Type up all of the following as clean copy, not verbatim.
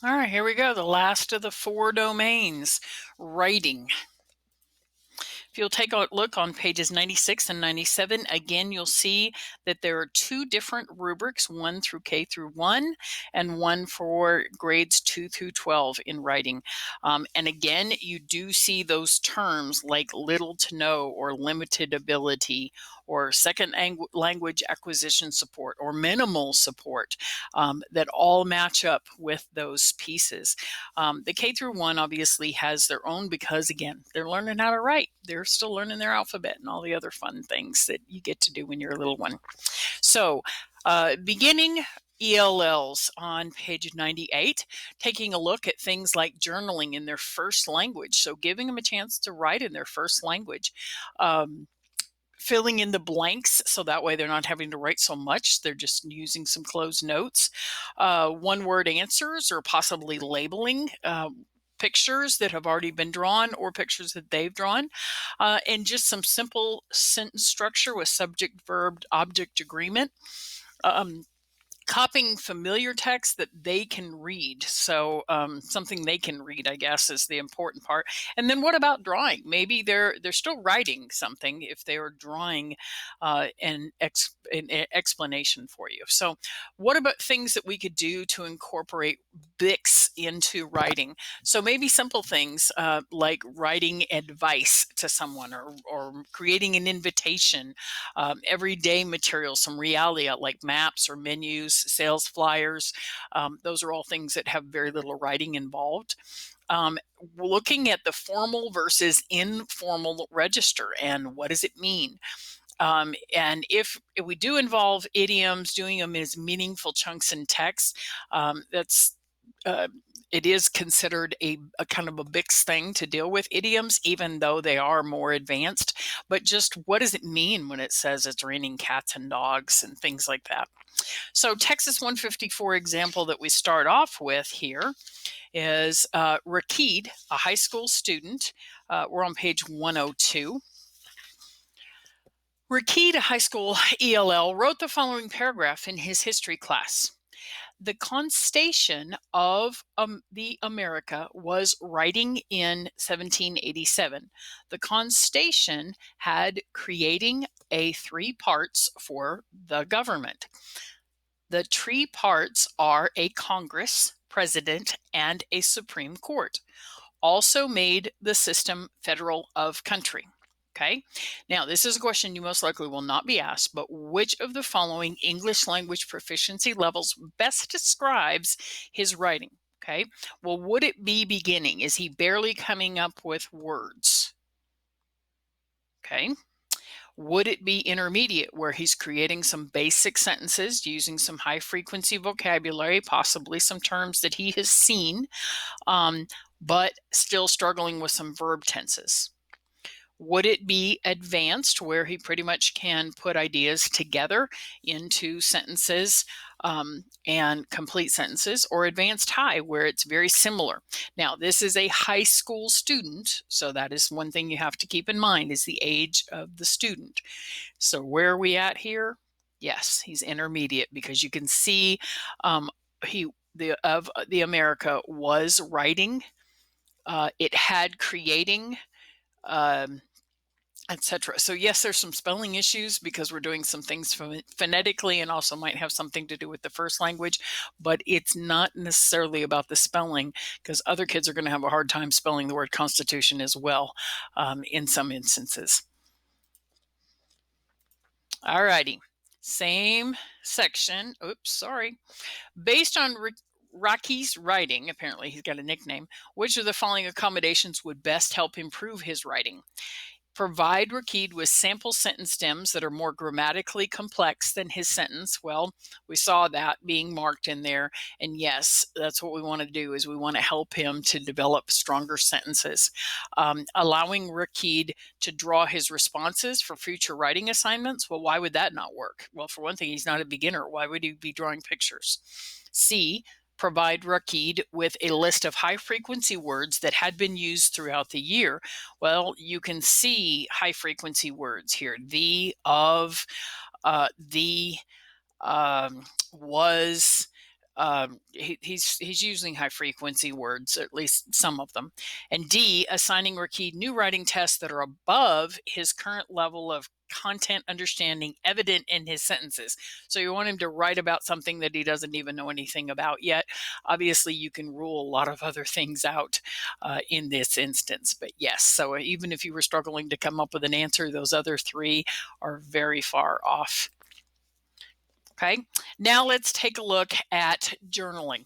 All right, here we go. The last of the four domains, writing. If you'll take a look on pages 96 and 97, again, you'll see that there are two different rubrics, one through K through 1 and one for grades 2 through 12 in writing. And again, you do see those terms like little to no or limited ability or second language acquisition support or minimal support that all match up with those pieces. The K through 1 obviously has their own because, again, they're learning how to write. They're still learning their alphabet and all the other fun things that you get to do when you're a little one. So, beginning ELLs on page 98, taking a look at things like journaling in their first language. So, giving them a chance to write in their first language. Filling in the blanks so that way they're not having to write so much. They're just using some closed notes. One word answers or possibly labeling pictures that have already been drawn or pictures that they've drawn. And just some simple sentence structure with subject, verb, object agreement. Copying familiar text that they can read. So something they can read, I guess, is the important part. And then what about drawing? Maybe they're still writing something if they are drawing an explanation for you. So what about things that we could do to incorporate Bix into writing? So maybe simple things like writing advice to someone or creating an invitation, everyday materials, some realia like maps or menus, sales flyers. Those are all things that have very little writing involved. Looking at the formal versus informal register and what does it mean? And if we do involve idioms, doing them as meaningful chunks in text, that's it is considered a kind of a big thing to deal with idioms, even though they are more advanced. But just what does it mean when it says it's raining cats and dogs and things like that? So Texas 154 example that we start off with here is Rakid, a high school student. We're on page 102. Rakid, a high school ELL, wrote the following paragraph in his history class. The constation of the America was writing in 1787. The constation had creating a three parts for the government. The three parts are a Congress, President, and a Supreme Court. Also made the system federal of country. Okay, now this is a question you most likely will not be asked, but which of the following English language proficiency levels best describes his writing? Okay, well, would it be beginning? Is he barely coming up with words? Okay, would it be intermediate where he's creating some basic sentences using some high frequency vocabulary, possibly some terms that he has seen, but still struggling with some verb tenses? Would it be advanced where he pretty much can put ideas together into sentences and complete sentences, or advanced high where it's very similar? Now, this is a high school student, so that is one thing you have to keep in mind is the age of the student. So where are we at here? Yes, he's intermediate because you can see the America was writing. It had creating, etc. So yes, there's some spelling issues because we're doing some things phonetically and also might have something to do with the first language, but it's not necessarily about the spelling because other kids are going to have a hard time spelling the word constitution as well in some instances. All righty, same section. Oops, sorry. Based on Rocky's writing, apparently he's got a nickname, which of the following accommodations would best help improve his writing? Provide Rakid with sample sentence stems that are more grammatically complex than his sentence. Well, we saw that being marked in there. And yes, that's what we want to do is we want to help him to develop stronger sentences. Allowing Rakid to draw his responses for future writing assignments. Well, why would that not work? Well, for one thing, he's not a beginner. Why would he be drawing pictures? C, provide Rakid with a list of high frequency words that had been used throughout the year. Well, you can see high frequency words here. The, of, the, was, He's using high frequency words, at least some of them. And D, assigning or key new writing tests that are above his current level of content understanding evident in his sentences. So you want him to write about something that he doesn't even know anything about yet. Obviously, you can rule a lot of other things out in this instance. But yes, so even if you were struggling to come up with an answer, those other three are very far off. Okay, now let's take a look at journaling.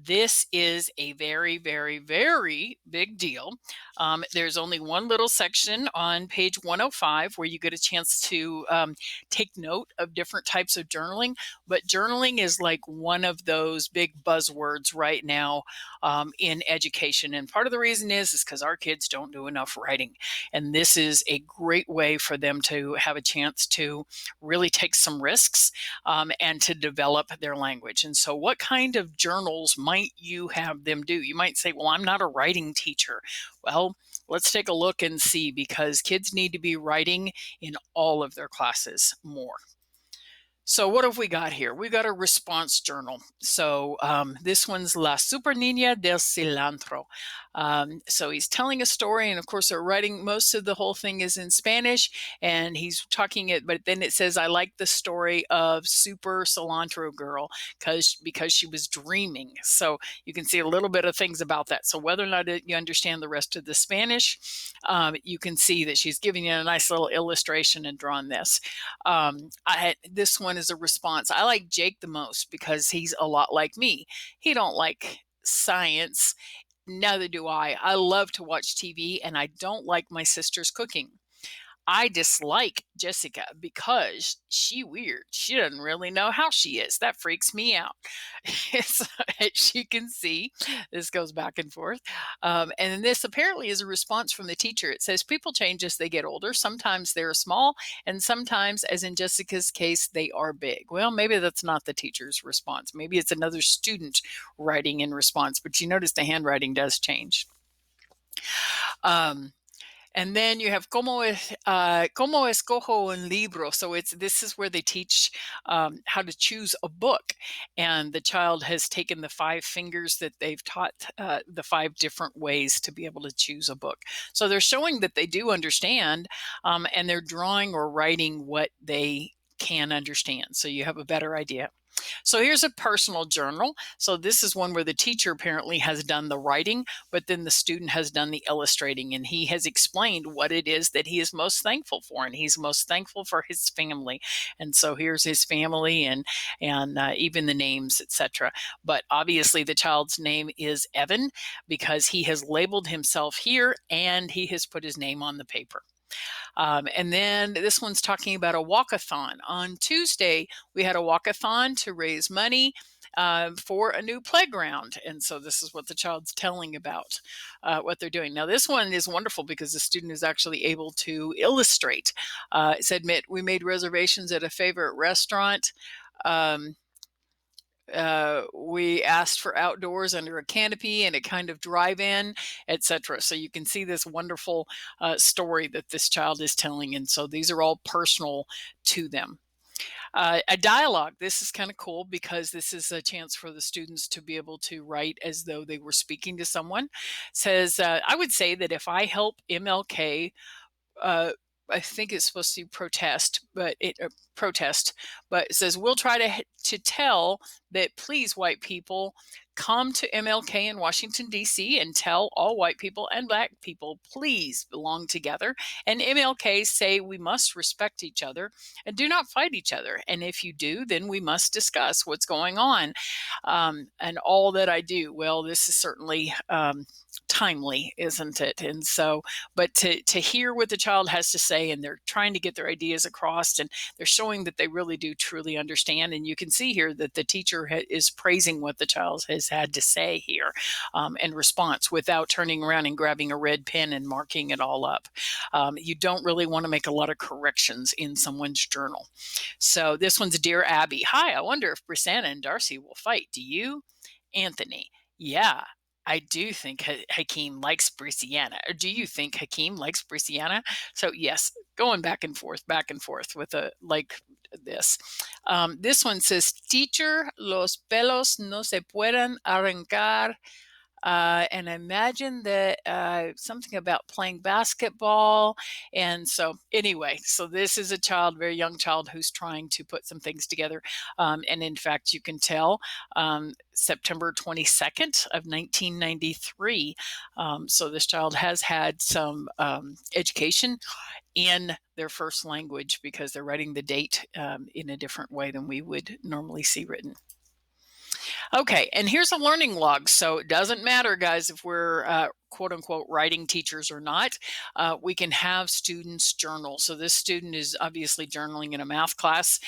This is a very, very, very big deal. There's only one little section on page 105 where you get a chance to take note of different types of journaling, but journaling is like one of those big buzzwords right now in education. And part of the reason is because our kids don't do enough writing. And this is a great way for them to have a chance to really take some risks and to develop their language. And so, what kind of journals might you have them do? You might say, well, I'm not a writing teacher. Well, let's take a look and see, because kids need to be writing in all of their classes more. So what have we got here? We've got a response journal. So this one's La Super Niña del Cilantro. So he's telling a story, and of course they're writing, most of the whole thing is in Spanish, and he's talking it, but then it says, I like the story of Super Cilantro Girl because she was dreaming. So you can see a little bit of things about that. So whether or not you understand the rest of the Spanish, you can see that she's giving you a nice little illustration and drawn this. This one is a response. I like Jake the most because he's a lot like me. He don't like science. Neither do I. I love to watch TV, and I don't like my sister's cooking. I dislike Jessica because she weird. She doesn't really know how she is. That freaks me out. So, as you can see, this goes back and forth. And then this apparently is a response from the teacher. It says people change as they get older. Sometimes they're small, and sometimes, as in Jessica's case, they are big. Well, maybe that's not the teacher's response. Maybe it's another student writing in response, but you notice the handwriting does change. And then you have como escojo un libro. So this is where they teach how to choose a book. And the child has taken the 5 fingers that they've taught the 5 different ways to be able to choose a book. So they're showing that they do understand, and they're drawing or writing what they can understand. So you have a better idea. So here's a personal journal. So this is one where the teacher apparently has done the writing, but then the student has done the illustrating, and he has explained what it is that he is most thankful for, and he's most thankful for his family. And so here's his family and even the names, etc. But obviously the child's name is Evan because he has labeled himself here and he has put his name on the paper. And then this one's talking about a walkathon. On Tuesday, we had a walkathon to raise money for a new playground. And so this is what the child's telling about what they're doing. Now, this one is wonderful because the student is actually able to illustrate. It said, we made reservations at a favorite restaurant. We asked for outdoors under a canopy and a kind of drive-in, etc. So you can see this wonderful story that this child is telling, and so these are all personal to them. A dialogue. This is kind of cool because this is a chance for the students to be able to write as though they were speaking to someone. Says, I would say that if I help MLK, I think it's supposed to protest, but it says we'll try to tell that, please, white people, come to MLK in Washington D.C. and tell all white people and black people, please belong together. And MLK say we must respect each other and do not fight each other. And if you do, then we must discuss what's going on. And all that I do. Well, this is certainly timely, isn't it? And so, but to hear what the child has to say, and they're trying to get their ideas across, and they're showing that they really do truly understand. And you can see here that the teacher is praising what the child has had to say here in response, without turning around and grabbing a red pen and marking it all up. You don't really want to make a lot of corrections in someone's journal. So this one's Dear Abby. Hi, I wonder if Brisanna and Darcy will fight. Do you? Anthony. Yeah, I do think Hakeem likes Brisanna. Or do you think Hakeem likes Brisanna? So yes, going back and forth with a like this. This one says, teacher, los pelos no se pueden arrancar. And I imagine that something about playing basketball. And so, anyway, so this is a child, very young child, who's trying to put some things together. And in fact, you can tell September 22nd of 1993. So this child has had some education in their first language because they're writing the date in a different way than we would normally see written. Okay, and here's a learning log. So it doesn't matter, guys, if we're quote unquote writing teachers or not. We can have students journal. So this student is obviously journaling in a math class,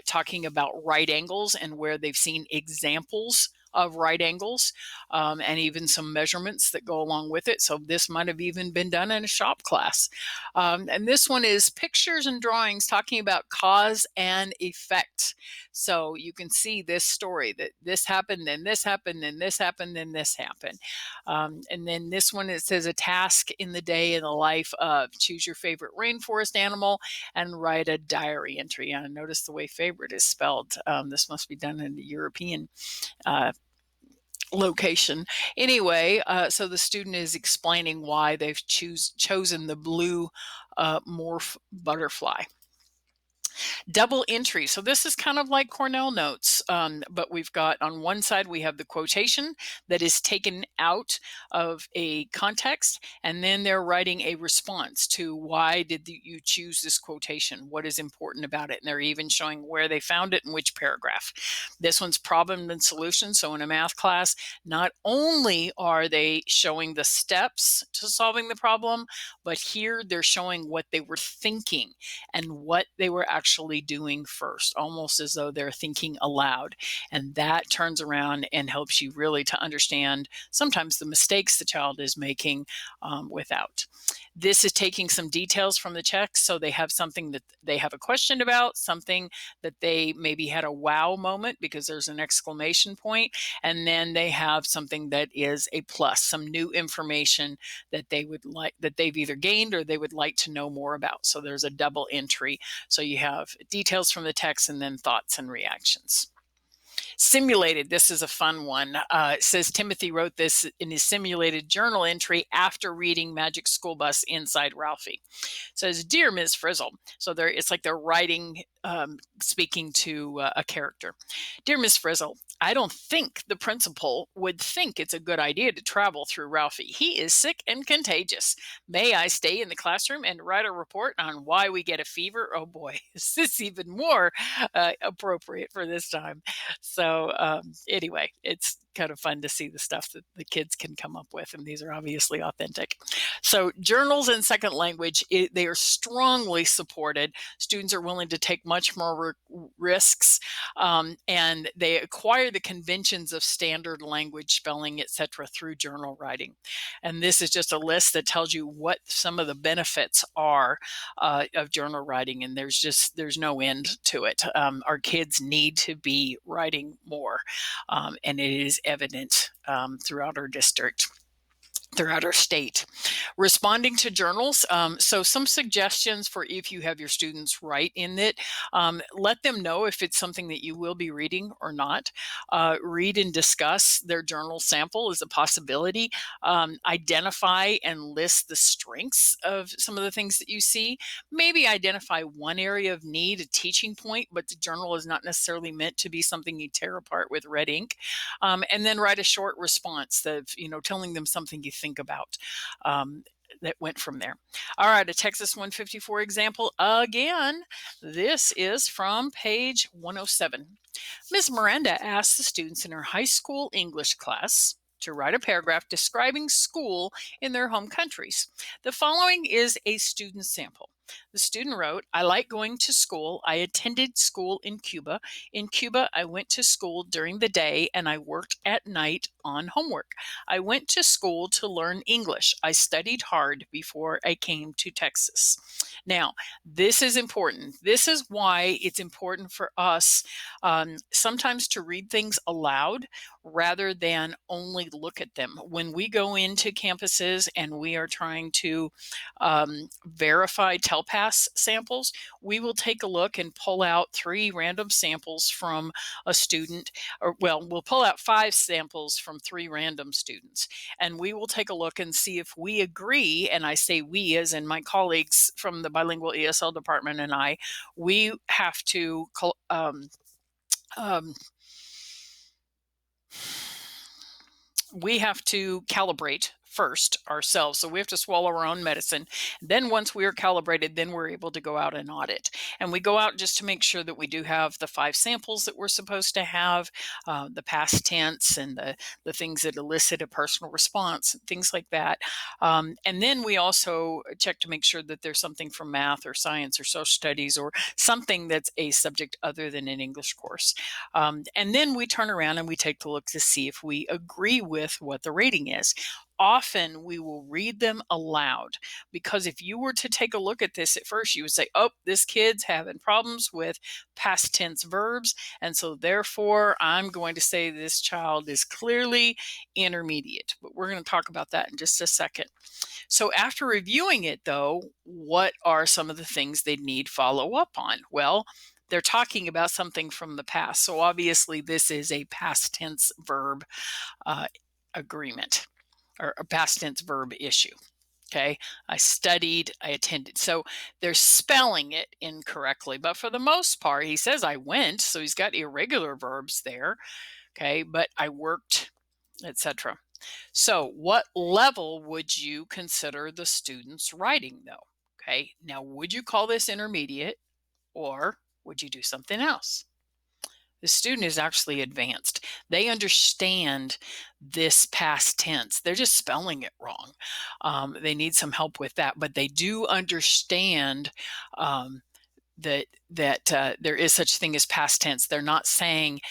talking about right angles and where they've seen examples of right angles, and even some measurements that go along with it. So this might have even been done in a shop class. And this one is pictures and drawings talking about cause and effect. So you can see this story that this happened, then this happened, then this happened, then this happened. And then this one, it says a task in the day in the life of, choose your favorite rainforest animal and write a diary entry. And notice the way favorite is spelled. This must be done in the European location. Anyway, so the student is explaining why they've chosen the blue morph butterfly. Double entry. So this is kind of like Cornell notes, but we've got on one side, we have the quotation that is taken out of a context, and then they're writing a response to why did you choose this quotation? What is important about it? And they're even showing where they found it and which paragraph. This one's problem and solution. So in a math class, not only are they showing the steps to solving the problem, but here they're showing what they were thinking and what they were actually doing first, almost as though they're thinking aloud. And that turns around and helps you really to understand sometimes the mistakes the child is making without. This is taking some details from the text. So they have something that they have a question about, something that they maybe had a wow moment because there's an exclamation point, and then they have something that is a plus, some new information that they would like, that they've either gained or they would like to know more about. So there's a double entry. So you have details from the text and then thoughts and reactions. Simulated, this is a fun one. It says Timothy wrote this in his simulated journal entry after reading Magic School Bus Inside Ralphie. It says, Dear Ms. Frizzle. So it's like they're writing, speaking to a character. Dear Ms. Frizzle, I don't think the principal would think it's a good idea to travel through Ralphie. He is sick and contagious. May I stay in the classroom and write a report on why we get a fever? Oh boy, is this even more appropriate for this time? So anyway, it's kind of fun to see the stuff that the kids can come up with, and these are obviously authentic. So journals in second language, they are strongly supported. Students are willing to take much more risks, and they acquire the conventions of standard language spelling, etc., through journal writing. And this is just a list that tells you what some of the benefits are of journal writing, and there's no end to it. Our kids need to be writing more, and it is evident throughout our district, throughout our state. Responding to journals. So some suggestions for if you have your students write in it, let them know if it's something that you will be reading or not. Read and discuss their journal sample is a possibility. Identify and list the strengths of some of the things that you see. Maybe identify one area of need, a teaching point, but the journal is not necessarily meant to be something you tear apart with red ink. And then write a short response that, telling them something you think about. That went from there. All right, a Texas 154 example again. This is from page 107. Ms. Miranda asked the students in her high school English class to write a paragraph describing school in their home countries. The following is a student sample. The student wrote, I like going to school. I attended school in Cuba. In Cuba, I went to school during the day and I worked at night on homework. I went to school to learn English. I studied hard before I came to Texas. Now, this is important. This is why it's important for us sometimes to read things aloud rather than only look at them. When we go into campuses and we are trying to verify TELPAS samples, we will take a look and pull out 3 random samples from a student, or well, we'll pull out 5 samples from 3 random students, and we will take a look and see if we agree. And I say we as in my colleagues from the bilingual ESL department and we have to um, we have to calibrate first ourselves. So we have to swallow our own medicine. Then once we are calibrated, then we're able to go out and audit. And we go out just to make sure that we do have the 5 samples that we're supposed to have, the past tense and the things that elicit a personal response, things like that. And then we also check to make sure that there's something from math or science or social studies or something that's a subject other than an English course. And then we turn around and we take the look to see if we agree with what the rating is. Often we will read them aloud, because if you were to take a look at this at first, you would say, oh, this kid's having problems with past tense verbs. And so therefore, I'm going to say this child is clearly intermediate. But we're going to talk about that in just a second. So after reviewing it, though, what are some of the things they need follow up on? Well, they're talking about something from the past. So obviously, this is a past tense verb agreement, or a past tense verb issue. Okay, I studied, I attended. So they're spelling it incorrectly, but for the most part, he says I went, so he's got irregular verbs there. Okay, but I worked, etc. So what level would you consider the student's writing, though? Okay, now would you call this intermediate, or would you do something else? The student is actually advanced. They understand this past tense. They're just spelling it wrong. They need some help with that, but they do understand that there is such thing as past tense. They're not saying,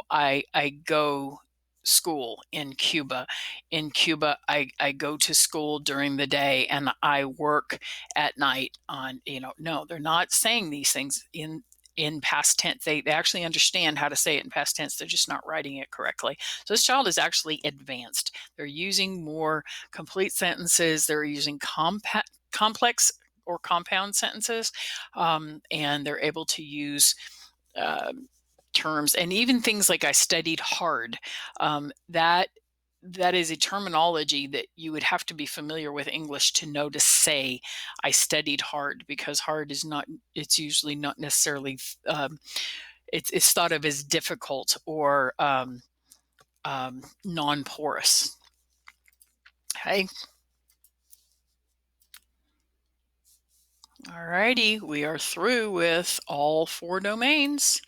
I go school in Cuba. In Cuba, I go to school during the day and I work at night on, no, they're not saying these things in past tense. They actually understand how to say it in past tense. They're just not writing it correctly. So this child is actually advanced. They're using more complete sentences. They're using complex or compound sentences, and they're able to use terms and even things like I studied hard. That is a terminology that you would have to be familiar with English to know to say I studied hard, because hard is not, it's usually not necessarily, it's thought of as difficult or non-porous. Okay. All righty, we are through with all 4 domains.